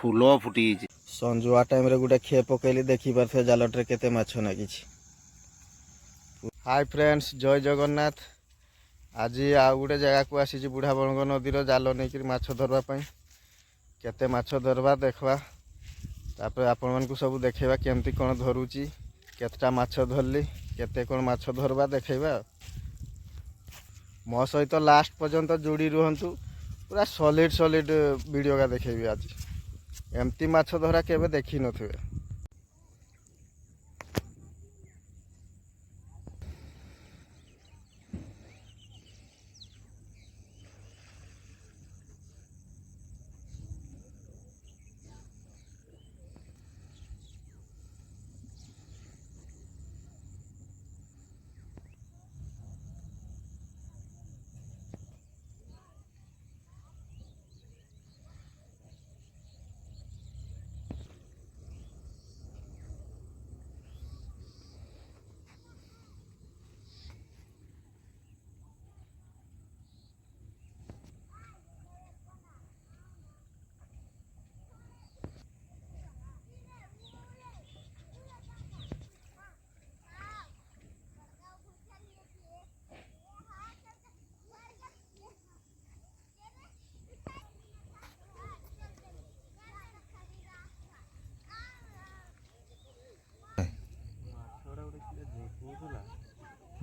फूल फुटी संजुआ टाइम रे गोटे खे पकईली देखी पारे जालटे केते माछ नागी। हाय फ्रेंड्स, जय जगन्नाथ। आज आउ गोटे जगह को आसी बुढ़ा बणग नदीर जाल नहीं माछ धरवाई केते माछ धरवा देखवा तापर आपण मानकु सब देखेबा केमती कौन धरुची केतटा माछ धरली केते कौन माछ धरवा देखेबा। मो सहित लास्ट पर्यंत जोड़ी रुहंतु, पूरा सॉलिड सॉलिड वीडियो का देखेबी। आज एमती माछ धरा केबे देखी नथिबे।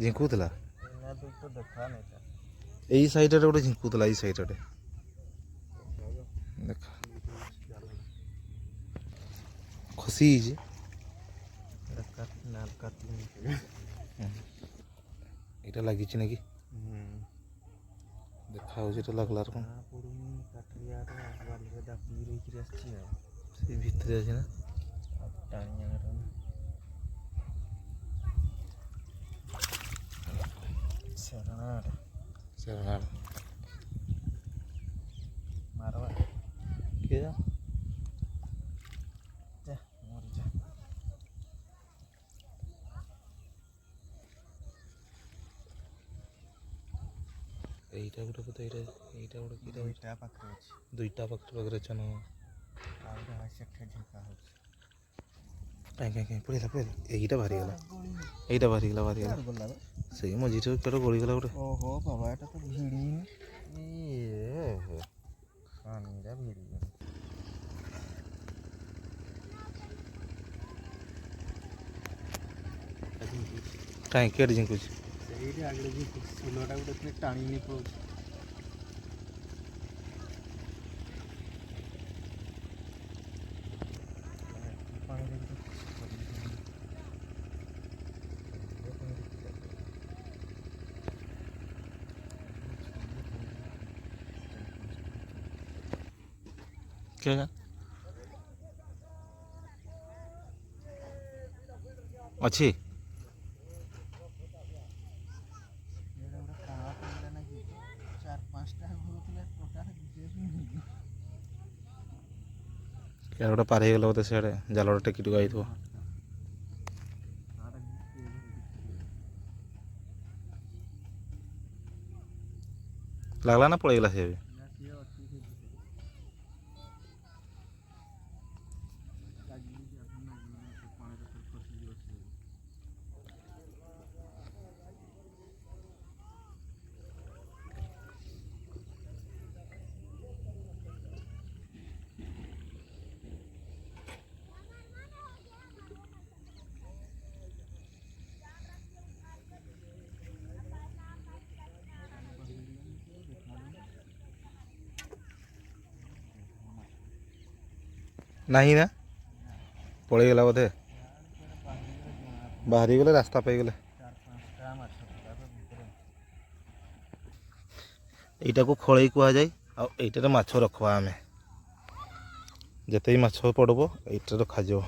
झिंकुला यही साइड रे गोटे झिंकुला यही साइड रे देख खसी एटा लगी ना कि देखा लगला कौन से भितर अच्छे ना शरणाड़ मारवा के जा मर जा एटा गोटे पता एटा गोटे दुईटा पाखरे अछि दुईटा पाखरे छन आ गोटे हाय सेठे झुका होछ काई पड़ेला एटा भारी गला से मझी पेट गली गला गोटे। ओहो बाबा एटा तो भिड़ी ये खानीरा भिड़ी काई केड जिंकुछ सेही आगले जी फुलटा गोटे टाणी नि पड़ो क्या अच्छी क्या गोटे पार हो गला बोलते सियाड़े जाल टेकी टुका आई लगला ना पड़ेगा सी भी नहीं ना पड़ेगा बोधे बाहरी गले रास्ता पाई गले यटा को खड़े कह जाए आईटार माछ रखवा आम जिते माछ पड़ब ये रखा जा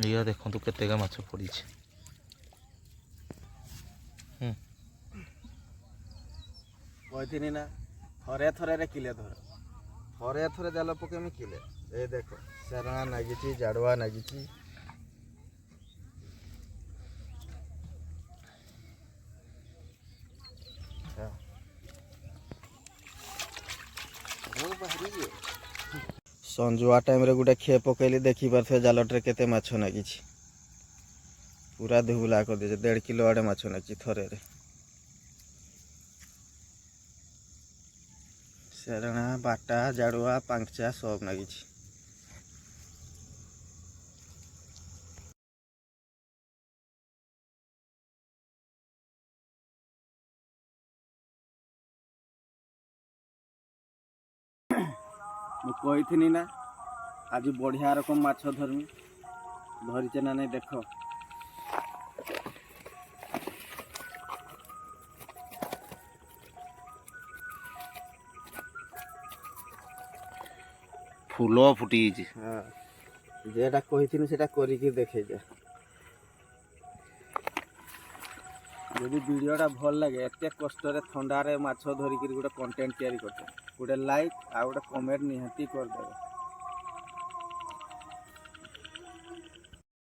या देखु केतेगा माछ पड़ी कही ना थरे थरे किले धर थरे थरे जाल पकेमी किले ए देखो शरणा नागिची जाड़वा नागिची संजुआ टाइम रे गोटे खे पकईली देखी पारे जालटे केते माछ नागी पूरा धुबुला कर दे 1.5 किलो आड़े माछ नागी थरे रे शरणा बाटा जाड़ुआ पांचा सब नागी मुझे ना आज बढ़िया रकम माछ धरमी धरीचे ना नहीं देख फूल फुटी हाँ जेटा कही से देखे जा जदि वीडियोटा भल लगे एत कष्ट थंडारे माछ धरिकी गोटे कंटेंट तैयारी करते गोटे लाइक आ गोटे कमेंट निहाती करदे।